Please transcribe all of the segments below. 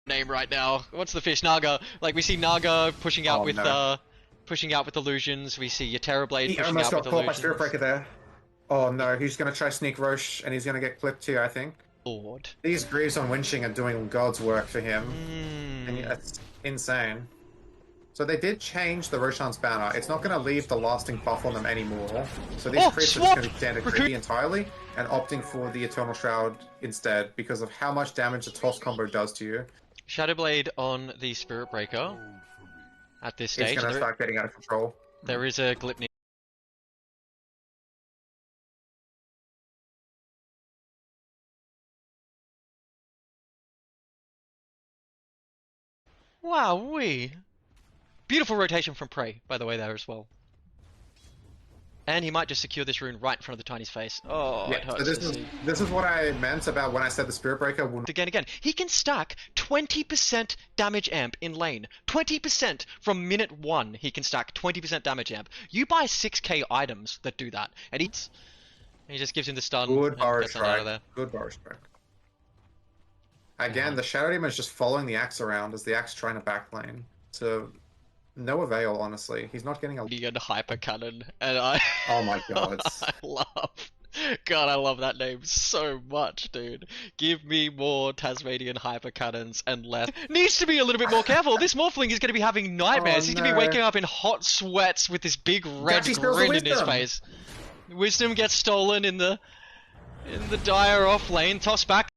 name right now. What's the fish? Naga. Like we see Naga pushing out with no. pushing out with illusions. We see your Terrorblade He pushing almost out got with caught by illusions. Spirit Breaker there. Oh no, he's gonna try sneak Roche and he's gonna get clipped too, I think. Lord. These Greaves on winching are doing God's work for him. And Mm. that's insane. So they did change the Roshan's banner. It's not going to leave the lasting buff on them anymore. So these creeps are just going to be standard creepy entirely and opting for the Eternal Shroud instead because of how much damage the toss combo does to you. Shadowblade on the Spirit Breaker at this stage. It's going to start getting out of control. There is a Glipney. Wow-wee. Beautiful rotation from Prey, by the way, there as well. And he might just secure this rune right in front of the Tiny's face. Oh, yeah, it hurts so this is what I meant about when I said the Spirit Breaker will... Again. He can stack 20% damage amp in lane. 20% from minute 1, he can stack 20% damage amp. You buy 6k items that do that, and he just gives him the stun. Good Burrow gets out of Strike. there. Good Burrow Strike. Again, the Shadow Demon is just following the Axe around as the Axe trying to backlane. So, no avail, honestly. He's not getting a... Hyper Cannon, and I... Oh my god. I love that name so much, dude. Give me more Tasmanian Hyper Cannons and less... Needs to be a little bit more careful. This Morphling is going to be having nightmares. He's going to be waking up in hot sweats with this big red grin in his face. Wisdom gets stolen in the dire off lane. Toss back.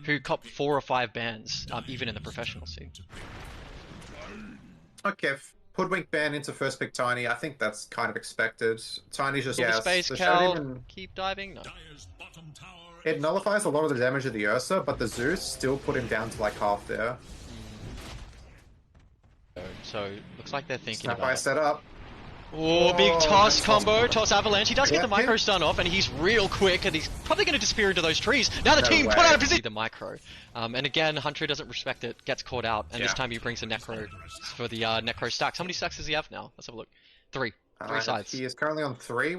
Who cop 4 or 5 bans, even in the professional scene. Okay, Hoodwink ban into first pick Tiny. I think that's kind of expected. Tiny's just Space Cal, keep diving. No. It nullifies a lot of the damage of the Ursa, but the Zeus still put him down to like half there. So looks like they're thinking Snap about Eye it. set up. Oh, big toss combo, toss avalanche. He does get the micro him. stun off, and he's real quick, and he's probably going to disappear into those trees. Now the team put out of position. The micro, and again, Hunter doesn't respect it, gets caught out, and this time he brings a necro for the necro stack. How many stacks does he have now? Let's have a look. 3 sides. He is currently on 3,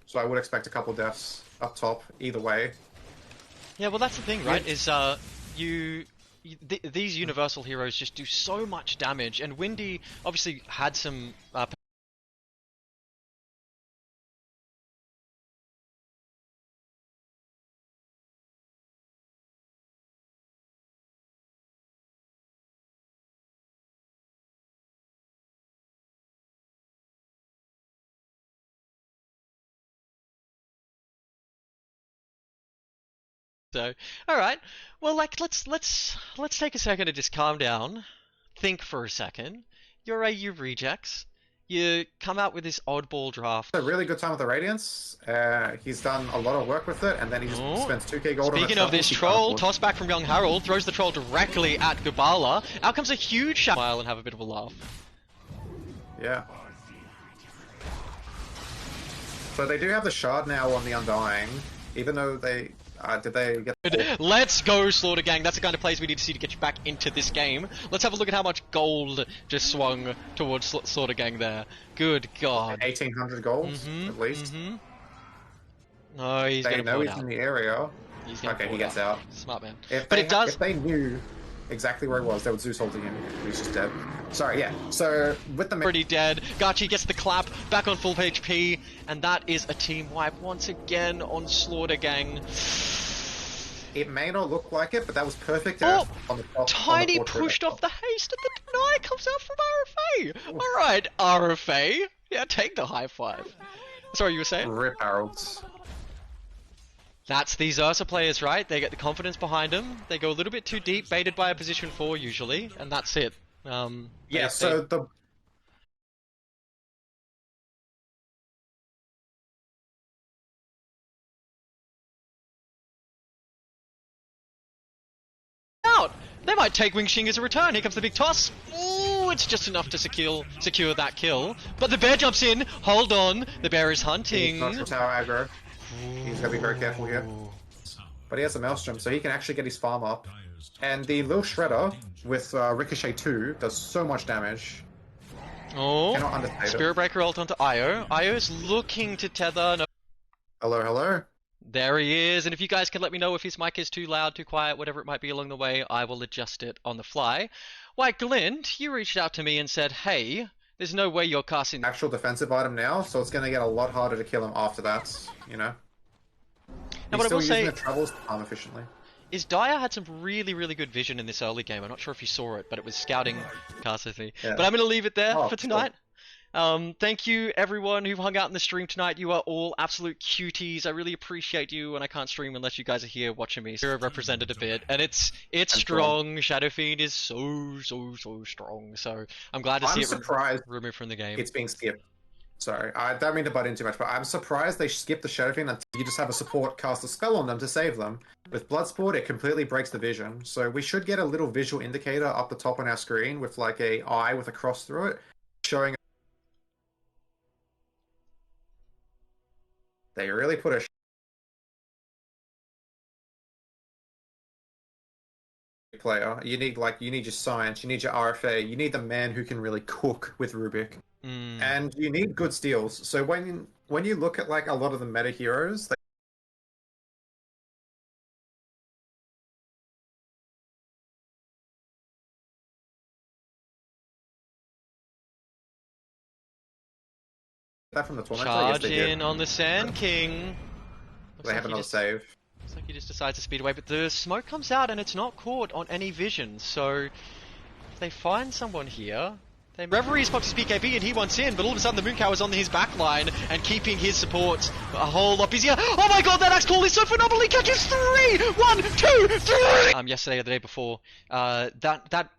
so I would expect a couple deaths up top either way. Yeah, well that's the thing, right? Is these universal heroes just do so much damage, and Windy obviously had some. So, all right. Well, like let's take a second to just calm down, think for a second. You're AU rejects. You come out with this oddball draft. A really good time with the Radiance. He's done a lot of work with it, and then he just spends 2k gold on it. Speaking of this troll, toss back from Young Harold, throws the troll directly at Gabala. Out comes a huge smile and have a bit of a laugh. Yeah. So they do have the shard now on the Undying, even though they... did they get... Let's go, Slaughter Gang. That's the kind of plays we need to see to get you back into this game. Let's have a look at how much gold just swung towards Slaughter Gang there. Good God. 1800 gold, at least. No, he's going to They know he's in the area. Okay, he gets out. Smart man. If they knew exactly where he was, they would Zeus holding him. He's just dead. Sorry, yeah. So, with the... Pretty dead. Gachi gets the clap, back on full HP, and that is a team wipe once again on Slaughter Gang. It may not look like it, but that was perfect. Oh, on the top, Tiny pushed off the haste, and the deny comes out from RFA. Alright, RFA. Yeah, take the high 5. Sorry, you were saying? Rip Harold's. That's these Ursa players, right? They get the confidence behind them. They go a little bit too deep, baited by a position 4 usually, and that's it. Yeah, so the... Out! They might take Wing Xing as a return. Here comes the big toss. Ooh, it's just enough to secure that kill. But the bear jumps in. Hold on. The bear is hunting. He's not for tower aggro. He's got to be very careful here. But he has a Maelstrom, so he can actually get his farm up. And the little Shredder with Ricochet 2 does so much damage. Oh, Cannot understate it. Spirit Breaker ult onto Io. Io's looking to tether. No. Hello, hello. There he is, and if you guys can let me know if his mic is too loud, too quiet, whatever it might be along the way, I will adjust it on the fly. White Glint, you reached out to me and said, hey, there's no way you're casting... Actual defensive item now, so it's going to get a lot harder to kill him after that, you know? Now, He's what I still will using say the travels to farm efficiently. is Dyer had some really, really good vision in this early game. I'm not sure if you saw it, but it was scouting casters. Yeah. But I'm going to leave it there for tonight. Sure. Thank you everyone who hung out in the stream tonight. You are all absolute cuties. I really appreciate you, and I can't stream unless you guys are here watching me. So represented a bit, and it's strong. Shadow Fiend is so strong. So I'm glad to see it removed from the game. It's being skipped. Sorry, I don't mean to butt in too much, but I'm surprised they skipped the Shadow Fiend until you just have a support cast a spell on them to save them. With Bloodsport, it completely breaks the vision. So we should get a little visual indicator up the top on our screen with like a eye with a cross through it, showing. They really put a player. You need your science, you need your RFA, you need the man who can really cook with Rubik, and you need good steals. So when you look at like a lot of the meta heroes, that from the tournament. Charge in on the Sand King. They have another save. Looks like he just decides to speed away, but the smoke comes out and it's not caught on any vision. So if they find someone here, Reverie spots his BKB and he wants in, but all of a sudden the Mooncow is on his back line and keeping his supports a whole lot busier. Oh my god, that axe call is so phenomenal! He catches 3! 1, 2, 3! Yesterday or the day before, that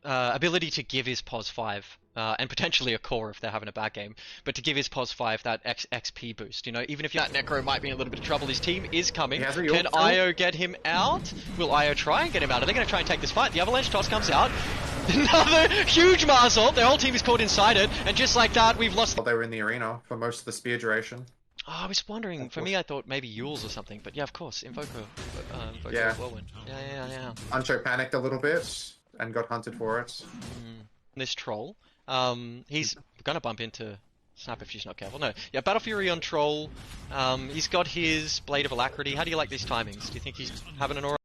ability to give his POS 5, and potentially a core if they're having a bad game, but to give his POS 5 that XP boost, you know, even if that Necro might be in a little bit of trouble, his team is coming. Can Io get him out? Will Io try and get him out? Are they going to try and take this fight? The Avalanche toss comes out. Another huge Mars ult. Their whole team is caught inside it, and just like that, we've lost... They were in the arena for most of the spear duration. Oh, I was wondering, for me I thought maybe Yules or something, but yeah, of course, Invoker yeah. Whirlwind. Yeah. Ancho panicked a little bit and got hunted for it. This troll, he's gonna bump into Snap if she's not careful. No, yeah, Battle Fury on troll. He's got his Blade of Alacrity. How do you like these timings? Do you think he's having an alright?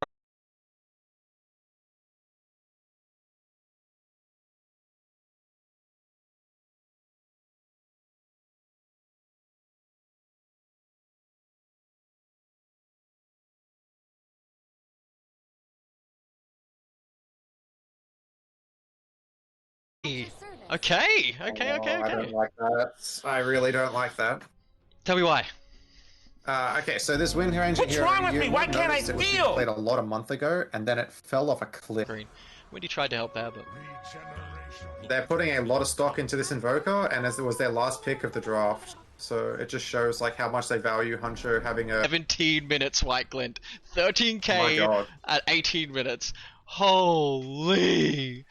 Okay. I don't like that. I really don't like that. Tell me why. Okay, so this wind range What's wrong with me? Why can't I feel? Played a lot a month ago, and then it fell off a cliff. Wendy tried to help there, but they're putting a lot of stock into this Invoker, and as it was their last pick of the draft, so it just shows like how much they value Huncho having a 17 minutes White Glint, 13k at 18 minutes. Holy!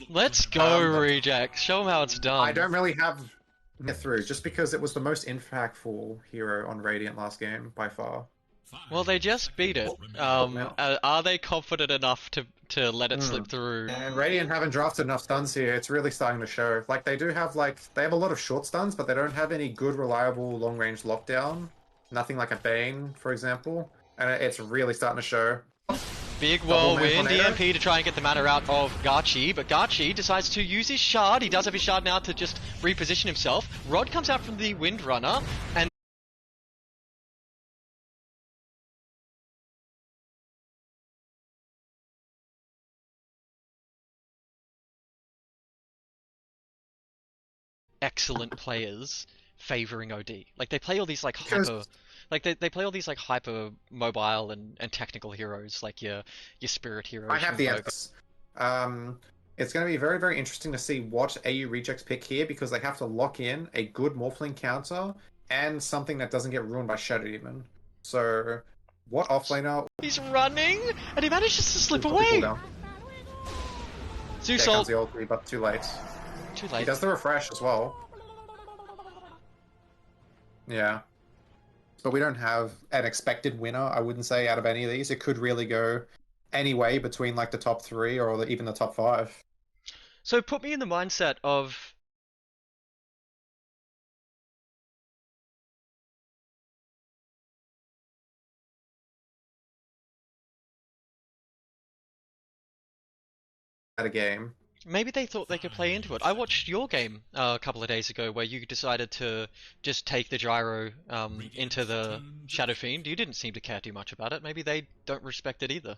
Let's go, Reject. Show them how it's done. I don't really have it through, just because it was the most impactful hero on Radiant last game, by far. Well, they just beat it. Are they confident enough to let it slip through? And Radiant haven't drafted enough stuns here. It's really starting to show. Like, they do have, like, they have a lot of short stuns, but they don't have any good, reliable, long-range lockdown. Nothing like a Bane, for example. And it's really starting to show. Big whirlwind EMP to try and get the mana out of Garchi, but Garchi decides to use his shard. He does have his shard now to just reposition himself. Rod comes out from the Windrunner, and excellent players favoring OD. Like, they play all these like hyper... Like, they play all these, like, hyper mobile and technical heroes, like your spirit heroes. I have the answers. It's going to be very, very interesting to see what AU Rejects pick here, because they have to lock in a good Morphling counter and something that doesn't get ruined by Shadow Demon. So, what offlaner... He's running, and he manages to slip away! Zeus ult. the ulti, but too late. Too late. He does the refresh as well. Yeah. But we don't have an expected winner, I wouldn't say, out of any of these. It could really go any way between like the top 3 or even the top 5. So put me in the mindset of at a game. maybe they thought they could play into it. I watched your game a couple of days ago where you decided to just take the gyro into the Shadow Fiend. You didn't seem to care too much about it. Maybe they don't respect it either.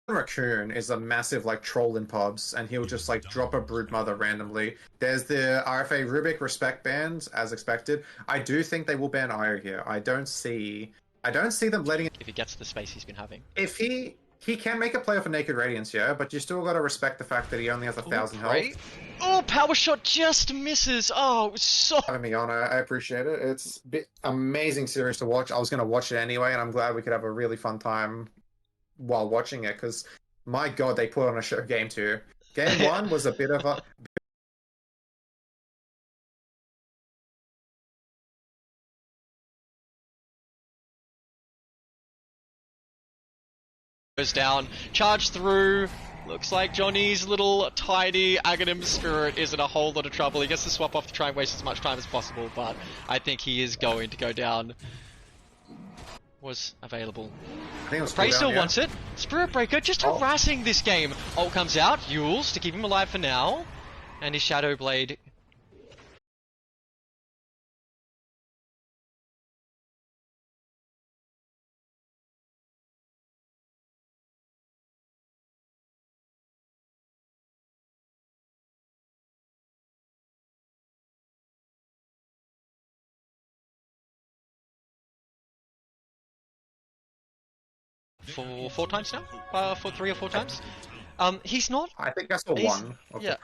Raccoon is a massive like troll in pubs, and he'll just like drop a brood mother randomly. There's the RFA Rubik respect bans as expected. I do think they will ban Io here. I don't see them letting. If he gets the space he's been having. If he can make a play off a Naked Radiance, yeah, but you still got to respect the fact that he only has 1,000 health. Oh, power shot just misses. Oh, it was so. Having me on, I appreciate it. It's an amazing series to watch. I was going to watch it anyway, and I'm glad we could have a really fun time while watching it, because my god, they put on a show. Game 2. Game 1 was a bit of a Goes down, charge through. Looks like Johnny's little tiny Aghanim spirit is in a whole lot of trouble. He gets to swap off to try and waste as much time as possible, but I think he is going to go down. Was available. I think it was Prey still yeah. wants it. Spirit Breaker just harassing this game. Ult comes out. Yules to keep him alive for now. And his Shadow Blade. For 4 times now? For 3 or 4 times? He's not... I think that's the one. Yeah,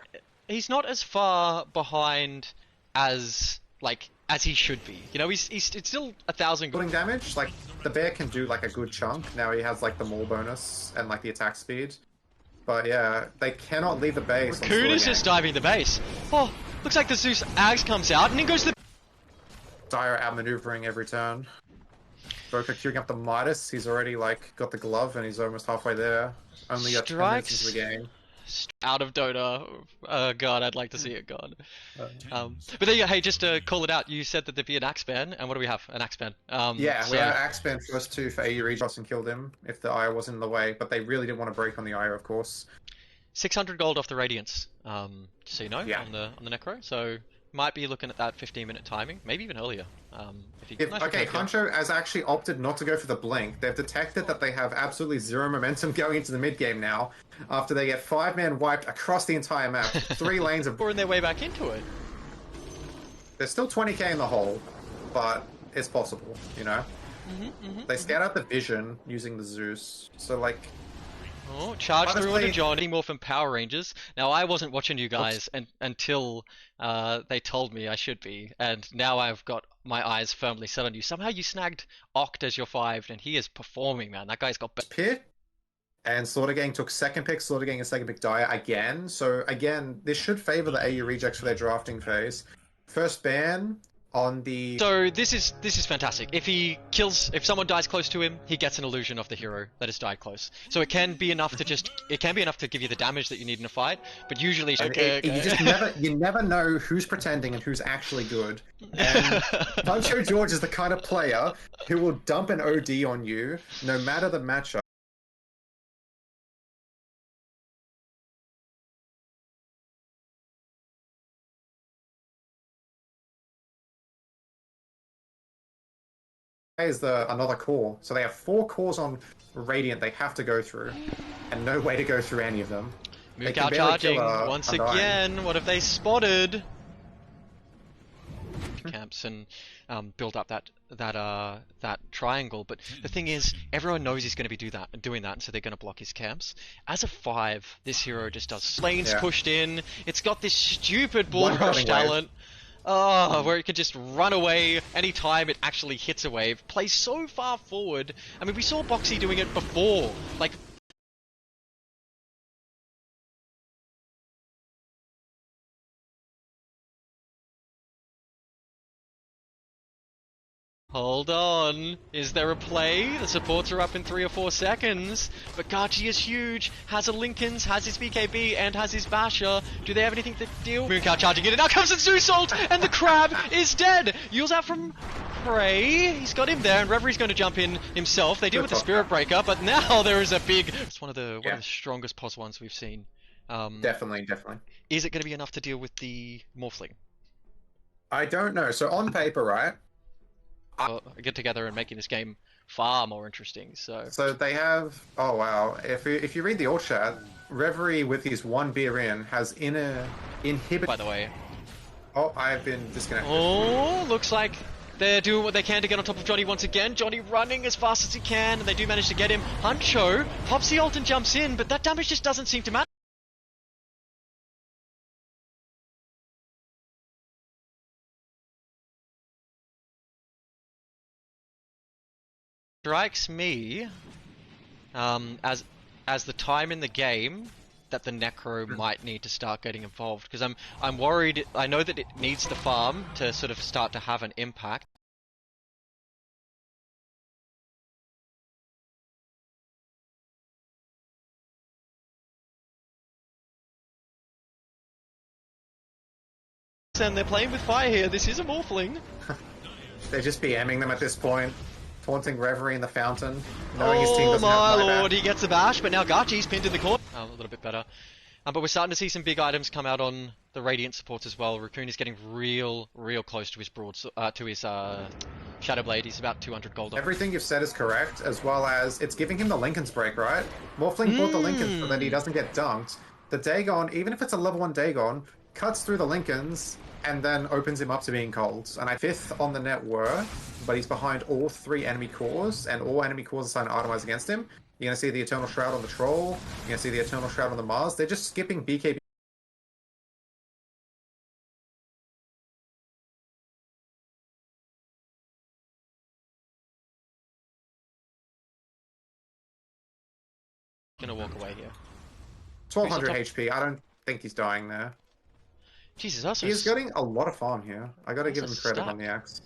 he's not as far behind as, like, as he should be. You know, it's still 1,000... Putting damage, like, the bear can do, like, a good chunk. Now he has, like, the maul bonus and, like, the attack speed. But, yeah, they cannot leave the base. Raccoon is just diving the base. Oh, looks like the Zeus Ags comes out, and in goes the... Dire outmaneuvering every turn. Boka queuing up the Midas. He's already, like, got the glove, and he's almost halfway there. Only 10 minutes into the game. Out of Dota. Oh god, I'd like to see it gone. But there you go. Hey, just to call it out, you said that there'd be an axe ban, and what do we have? An axe ban. Yeah, we had axe ban first 2 for AU Regis and killed him if the IO wasn't in the way, but they really didn't want to break on the IO, of course. 600 gold off the Radiance, just so you know, yeah. on the Necro. So might be looking at that 15-minute timing, maybe even earlier. Okay, Honcho has actually opted not to go for the blink. They've detected that they have absolutely zero momentum going into the mid game now, after they get 5-man wiped across the entire map. 3 lanes of pouring their way back into it. There's still 20k in the hole, but it's possible, you know. They scout out the vision using the Zeus, so like. Oh, charge through onto Johnny Morphin Power Rangers. Now, I wasn't watching you guys until they told me I should be, and now I've got my eyes firmly set on you. Somehow you snagged Oct as your 5, and he is performing, man. That guy's got... Pit, and Slaughter Gang took 2nd pick, Slaughter Gang and 2nd pick Dire again. So again, this should favor the AU rejects for their drafting phase. First ban on the... So this is fantastic. If someone dies close to him, he gets an illusion of the hero that has died close. So it can be enough to give you the damage that you need in a fight, but usually you never know who's pretending and who's actually good. And Puncho George is the kind of player who will dump an OD on you no matter the matchup. Is another core. So they have 4 cores on Radiant they have to go through, and no way to go through any of them. Mook out charging once again. What have they spotted? Camps and build up that triangle. But the thing is, everyone knows he's going to be doing that, and so they're going to block his camps. As a 5, this hero just does lanes pushed in. It's got this stupid bull rush talent. Oh, where it can just run away anytime it actually hits a wave. Plays so far forward. I mean, we saw Boxy doing it before. Like, Hold on. Is there a play? The supports are up in 3 or 4 seconds. But Gachi is huge. Has a Lincoln's, has his BKB, and has his Basher. Do they have anything to deal? Mooncow charging in, and now comes the Zeus ult, and the crab is dead. Yule's out from Prey. He's got him there, and Reverie's going to jump in himself. They deal with the Spirit Breaker, but now there is a big... It's one of the strongest pos ones we've seen. Definitely. Is it going to be enough to deal with the Morphling? I don't know. So on paper, right? Get together and making this game far more interesting. So they have. Oh wow! If you read the ult chat, Reverie with his 1 beer in has inhibit. By the way. Oh, I've been disconnected. Oh, looks like they're doing what they can to get on top of Johnny once again. Johnny running as fast as he can, and they do manage to get him. Huncho pops the ult and jumps in, but that damage just doesn't seem to matter. Strikes me as the time in the game that the Necro might need to start getting involved, because I'm worried. I know that it needs the farm to sort of start to have an impact. And they're playing with fire here. This is a Morphling. They're just BMing them at this point. Taunting Reverie in the fountain, knowing his team doesn't have my buyback. lord, he gets a bash, but now Gachi's pinned in the corner. A little bit better. But we're starting to see some big items come out on the Radiant supports as well. Raccoon is getting real close to his Shadow Blade. He's about 200 gold. Everything you've said is correct, as well as it's giving him the Lincoln's break, right? Morphling bought the Lincolns so that he doesn't get dunked. The Dagon, even if it's a level 1 Dagon, cuts through the Lincolns and then opens him up to being cold. And 5th on the net worth, but he's behind all 3 enemy cores, and all enemy cores are starting to itemize against him. You're going to see the Eternal Shroud on the Troll, you're going to see the Eternal Shroud on the Mars. They're just skipping BKB. Gonna walk away here. 1200 HP, I don't think he's dying there. Jesus, also He's getting a lot of farm here. I gotta give him credit stack on the axe.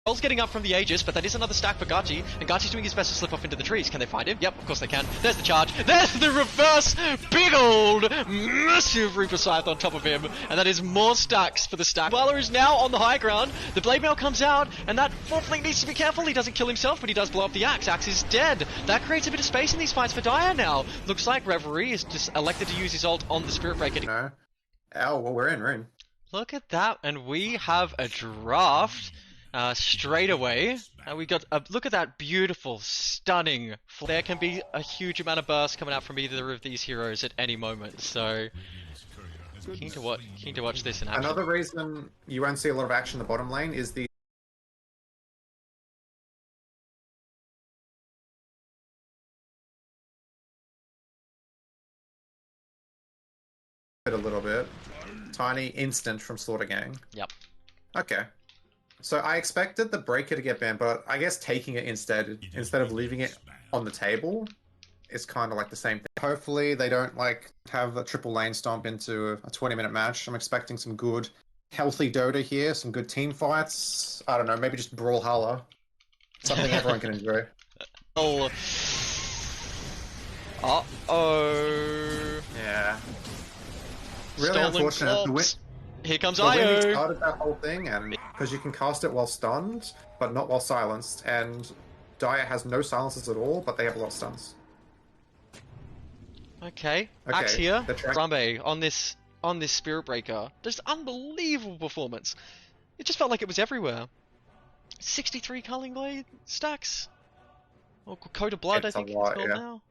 Troll's getting up from the Aegis, but that is another stack for Gachi, and Gachi's doing his best to slip off into the trees. Can they find him? Yep, of course they can. There's the charge. There's the reverse big old massive Reaper Scythe on top of him, and that is more stacks for the stack. Waller is now on the high ground. The Blade Mail comes out, and that Morphling needs to be careful. He doesn't kill himself, but he does blow up the axe. Axe is dead. That creates a bit of space in these fights for Dire now. Looks like Reverie is just elected to use his ult on the Spirit Breaker. No. Oh, well, we're in. Look at that, and we have a draft. Straight away, and we got a look at that beautiful, stunning. There can be a huge amount of burst coming out from either of these heroes at any moment. So keen to watch this in action. Another reason you won't see a lot of action in the bottom lane is the a little bit tiny instant from Slaughter Gang. Yep. Okay. So I expected the Breaker to get banned, but I guess taking it instead of leaving it on the table is kind of like the same thing. Hopefully they don't like have a triple lane stomp into a 20-minute match. I'm expecting some good, healthy Dota here, some good team fights. I don't know, maybe just Brawlhalla. Something everyone can enjoy. Oh. Uh-oh. Yeah. Really Stolen unfortunate. Clocks. Here comes The Windy Io. started that whole thing, and because you can cast it while stunned, but not while silenced, and Dire has no silences at all, but they have a lot of stuns. Okay. Axe here. Rambe on this Spirit Breaker. Just unbelievable performance. It just felt like it was everywhere. 63 Culling Blade stacks. Or Code of Blood, It's I think a lot, it's called yeah. now.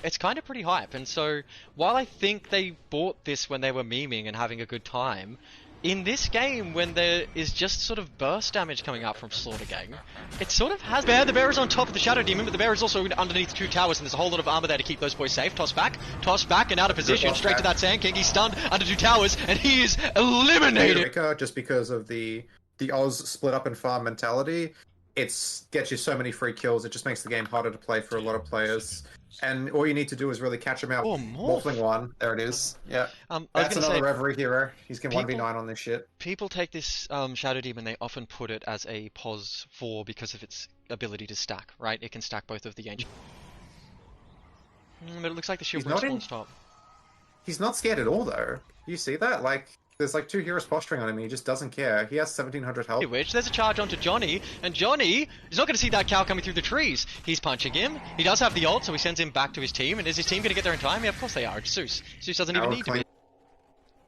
It's kind of pretty hype, and so while I think they bought this when they were memeing and having a good time, in this game when there is just sort of burst damage coming out from Slaughter Gang, it sort of has the bear is on top of the Shadow Demon, but the bear is also underneath 2 towers, and there's a whole lot of armor there to keep those boys safe. Toss back, and out of position, straight to that Sand King. He's stunned under 2 towers, and he is eliminated. Just because of the Oz split up and farm mentality, it gets you so many free kills. It just makes the game harder to play for a lot of players. And all you need to do is really catch him out. Oh, Morphling 1. There it is. Yeah. That's another Reverie hero. He's going 1v9 on this shit. People take this Shadow Demon, they often put it as a pos 4 because of its ability to stack, right? It can stack both of the ancient. But it looks like the shield respawns top. He's not scared at all, though. You see that? Like, there's like 2 heroes posturing on him and he just doesn't care. He has 1700 health. Which there's a charge onto Johnny, and Johnny is not going to see that cow coming through the trees. He's punching him. He does have the ult, so he sends him back to his team. And is his team going to get there in time? Yeah, of course they are. It's Zeus. Zeus doesn't even need to be.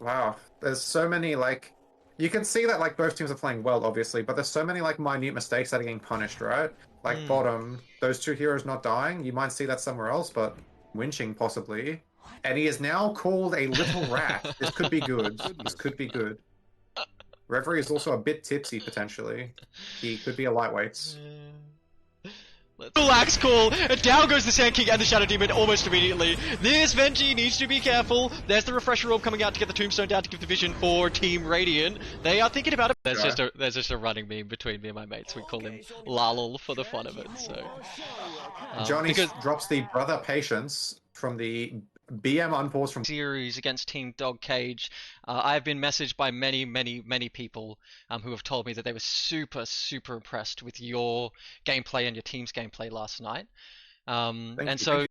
Wow. There's so many, like... You can see that, like, both teams are playing well, obviously, but there's so many, like, minute mistakes that are getting punished, right? Like, bottom, those 2 heroes not dying, you might see that somewhere else, but winching, possibly. And he is now called a little rat. This could be good. This could be good. Reverie is also a bit tipsy, potentially. He could be a lightweight. Relax call, and down goes the Sand King and the Shadow Demon almost immediately. This Venji needs to be careful. There's the Refresher Orb coming out to get the Tombstone down to give the vision for Team Radiant. They are thinking about it. There's just a running meme between me and my mates. We call him Lalul for the fun of it. So Johnny drops the Brother Patience from the BM unpaused from series against Team Dog Cage. I've been messaged by many people who have told me that they were super impressed with your gameplay and your team's gameplay last night. So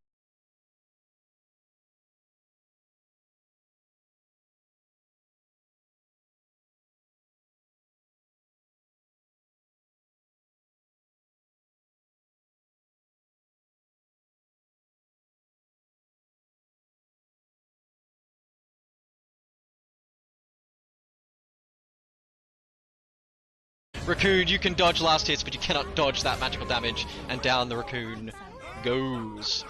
Raccoon, you can dodge last hits, but you cannot dodge that magical damage, and down the Raccoon goes.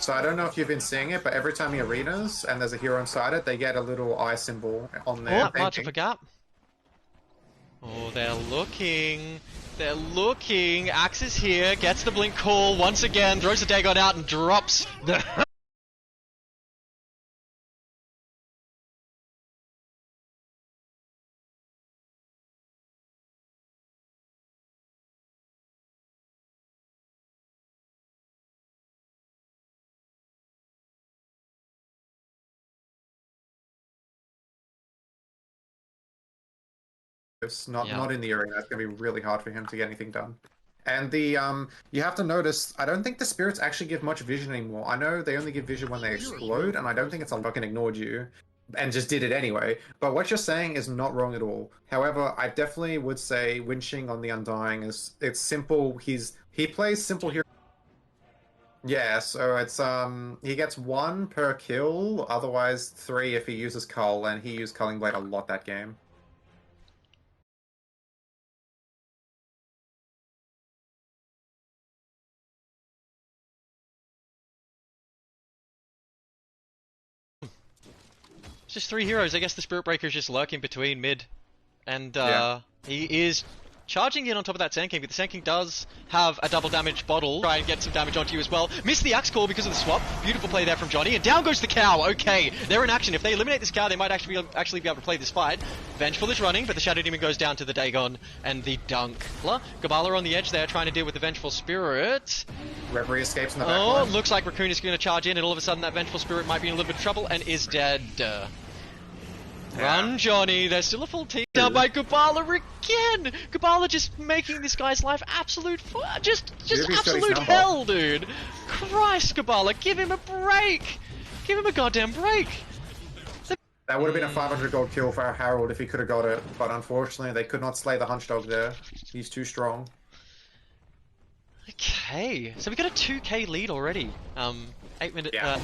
So I don't know if you've been seeing it, but every time he arenas and there's a hero inside it, they get a little eye symbol on there. Oh, much of a gap. Oh, they're looking. They're looking. Axe is here, gets the blink call once again, throws the Dagon out and drops the... Not in the arena. It's gonna be really hard for him to get anything done. And the you have to notice, I don't think the spirits actually give much vision anymore. I know they only give vision when they explode, and I don't think it's a fucking ignored you and just did it anyway. But what you're saying is not wrong at all. However, I definitely would say winching on the Undying it's simple. He plays simple hero. Yeah, so it's he gets 1 per kill, otherwise 3 if he uses Cull, and he used Culling Blade a lot that game. Just 3 heroes. I guess the Spirit Breaker is just lurking between mid, and he is charging in on top of that Sand King, but the Sand King does have a double damage bottle. Try and get some damage onto you as well. Missed the Axe Call because of the swap. Beautiful play there from Johnny, and down goes the cow. Okay, they're in action. If they eliminate this cow, they might actually be able to play this fight. Vengeful is running, but the Shadow Demon goes down to the Dagon and the Dunk. Gabala on the edge there, trying to deal with the Vengeful Spirit. Reverie escapes in the backline. Oh, looks like Raccoon is going to charge in, and all of a sudden that Vengeful Spirit might be in a little bit of trouble and is dead. Run, Johnny. There's still a full team down by Gabala again. Gabala just making this guy's life absolute just absolute hell, dude. Christ, Gabala, give him a break. Give him a goddamn break. That would have been a 500 gold kill for Harold if he could have got it, but unfortunately they could not slay the Hunch Dog there. He's too strong. Okay, so we got a 2k lead already. 8 minutes. Yeah.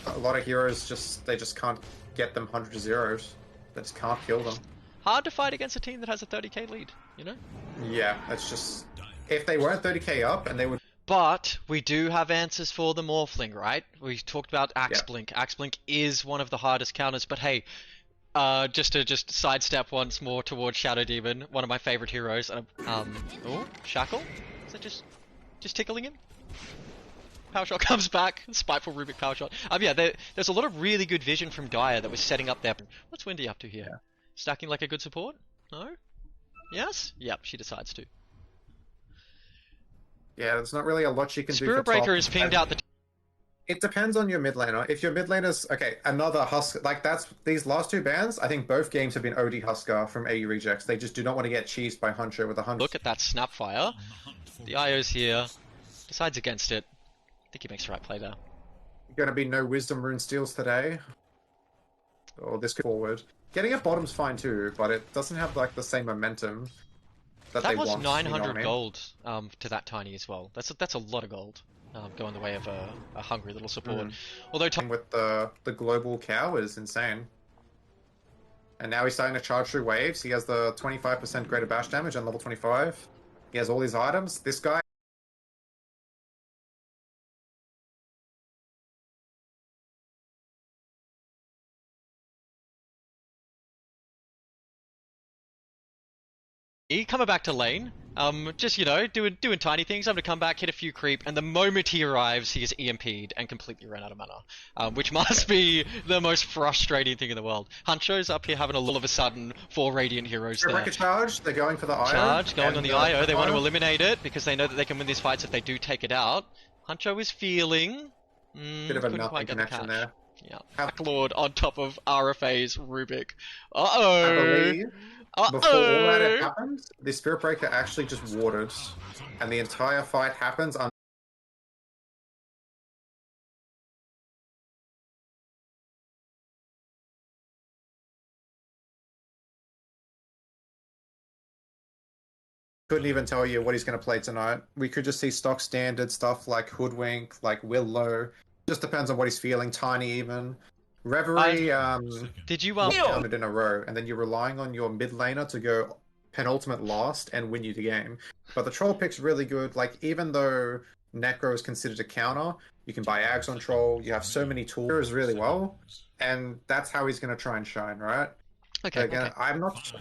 A lot of heroes they just can't get them 100 zeros. They just can't kill them. Hard to fight against a team that has a 30k lead, you know? Yeah, it's just... If they weren't 30k up and they would... But we do have answers for the Morphling, right? We talked about Axe Blink. Axe Blink is one of the hardest counters, but hey, just to sidestep once more towards Shadow Demon, one of my favorite heroes. Oh, Shackle? Is that just tickling him? Power Shot comes back. Spiteful Rubik Power Shot. Yeah, there's a lot of really good vision from Gaia that was setting up there. What's Windy up to here? Yeah. Stacking like a good support? No? Yes? Yep, she decides to. Yeah, there's not really a lot you can do Spirit for Breaker top. has pinged out the... It depends on your mid laner. If your mid laner's okay, another Husker like that's these last two bans. I think both games have been OD Husker from AU Rejects. They just do not want to get cheesed by Huncho with a hunch. Look at that Snapfire. The IO's here. Decides against it. I think he makes the right play there. Gonna be no Wisdom Rune steals today. Or this forward. Getting a bottom's fine too, but it doesn't have like the same momentum that they was want. 900 you know what I mean? gold to that tiny as well. That's a lot of gold. Going the way of a hungry little support. Although With the global cow is insane. And now he's starting to charge through waves. He has the 25% greater bash damage on level 25. He has all these items. This guy coming back to lane, just, you know, doing tiny things. I'm gonna come back, hit a few creep, and the moment he arrives, he is EMP'd and completely ran out of mana. Which must be the most frustrating thing in the world. Huncho's up here having a all of a sudden 4 Radiant heroes there. Record charge, they're going for the IO. Charge, going on the IO, they want to eliminate it, because they know that they can win these fights if they do take it out. Huncho is feeling... Bit of a nothing connection there. Yeah. Backlord on top of RFA's Rubik. I Uh-oh! believe before all that happens, the Spirit Breaker actually just watered, and the entire fight happens on. Couldn't even tell you what he's going to play tonight. We could just see stock standard stuff like Hoodwink, like Willow. Just depends on what he's feeling. Tiny even. Reverie, did you counted in a row, and then you're relying on your mid laner to go penultimate last and win you the game. But the troll pick's really good. Like, even though Necro is considered a counter, you can buy Ags on troll. You have so many tools really well, and that's how he's going to try and shine, right? Okay, Again, okay.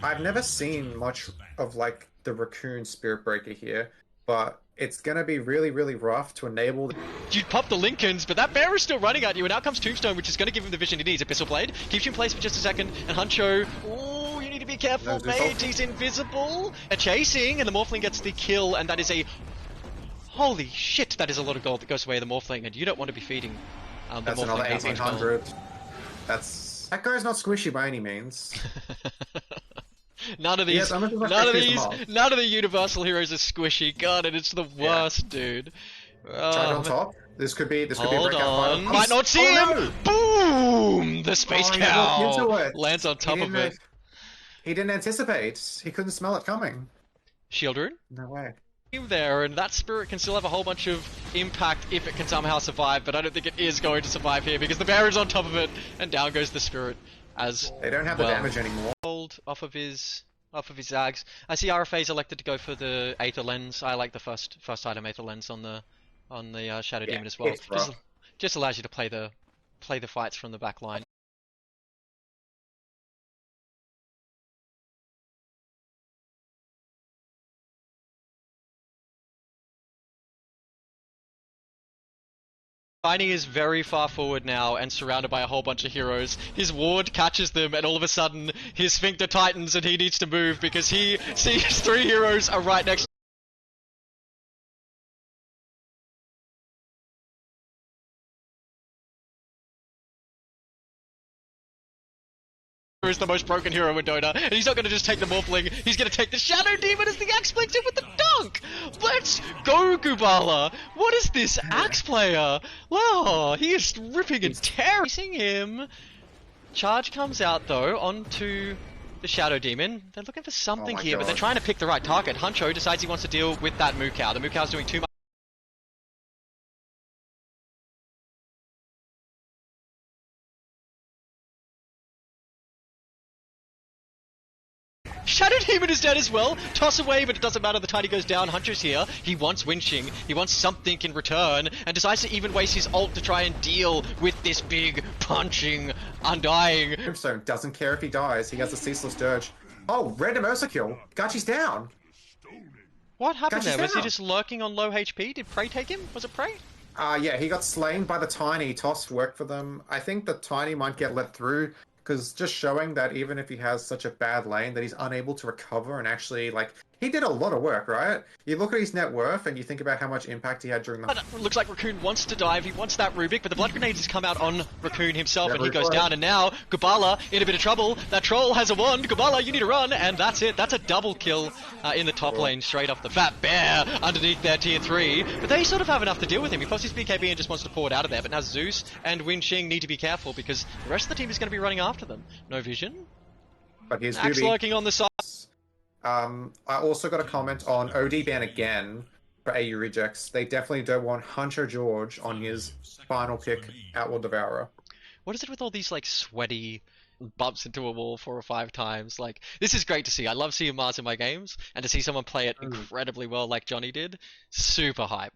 I've never seen much of like the Raccoon Spirit Breaker here, but it's gonna be really, really rough to enable. You'd pop the Lincolns, but that bear is still running at you, and out comes Tombstone, which is going to give him the vision he needs. Abyssal Blade keeps you in place for just a second, and Huncho, ooh, you need to be careful, mate. He's invisible. They're chasing, and the Morphling gets the kill, and that is a... Holy shit, that is a lot of gold that goes away the Morphling, and you don't want to be feeding the That's Morphling another that much 1800. That guy's not squishy by any means. None of these, none of the universal heroes are squishy. God, and it's the worst, dude. Charge on top. This could be a Hold breakout on. fight. Might not see him. No. Boom! The space cow lands on top of it. He didn't anticipate. He couldn't smell it coming. Shield rune. No way. There, and that spirit can still have a whole bunch of impact if it can somehow survive, but I don't think it is going to survive here because the bear is on top of it, and down goes the spirit as they don't have the damage anymore. Off of his Zags. I see RFA's elected to go for the Aether Lens. I like the first item Aether Lens on the Shadow Demon as well. Just allows you to play the fights from the back line. Tiny is very far forward now and surrounded by a whole bunch of heroes. His ward catches them and all of a sudden his sphincter tightens and he needs to move because he sees 3 heroes are right next to is the most broken hero in Dota, and he's not going to just take the Morphling, he's going to take the Shadow Demon as the Axe blinks in with the dunk! Let's go, Gubala! What is this Axe player? Wow, he is ripping and tearing him! Charge comes out, though, onto the Shadow Demon. They're looking for something here, but they're trying to pick the right target. Huncho decides he wants to deal with that Moo Cow. The Moo Cow's doing too much. Shadow Demon is dead as well. Toss away, but it doesn't matter. The Tiny goes down. Hunter's here. He wants winching. He wants something in return, and decides to even waste his ult to try and deal with this big, punching, undying. Tombstone doesn't care if he dies. He has a ceaseless dirge. Oh, random Ursa kill. Gachi's down. What happened there? Was he just lurking on low HP? Did Prey take him? Was it Prey? Yeah, he got slain by the Tiny. Toss worked for them. I think the Tiny might get let through. Because just showing that even if he has such a bad lane, that he's unable to recover and actually, like, he did a lot of work, right? You look at his net worth and you think about how much impact he had during the... Looks like Raccoon wants to dive, he wants that Rubik, but the blood grenades has come out on Raccoon himself, and he goes down, and now Gubala in a bit of trouble. That troll has a wand. Gubala, you need to run, and that's it. That's a double kill in the top lane straight off the Fat Bear underneath their tier 3, but they sort of have enough to deal with him. He pops his BKB and just wants to pour it out of there, but now Zeus and Winxing need to be careful because the rest of the team is going to be running after them. No vision. But here's Axe lurking on the side. I also got a comment on OD ban again for AU rejects. They definitely don't want Hunter George on his final pick, Outlaw Devourer. What is it with all these like sweaty bumps into a wall 4 or 5 times? Like, this is great to see. I love seeing Mars in my games, and to see someone play it incredibly well like Johnny did, super hype.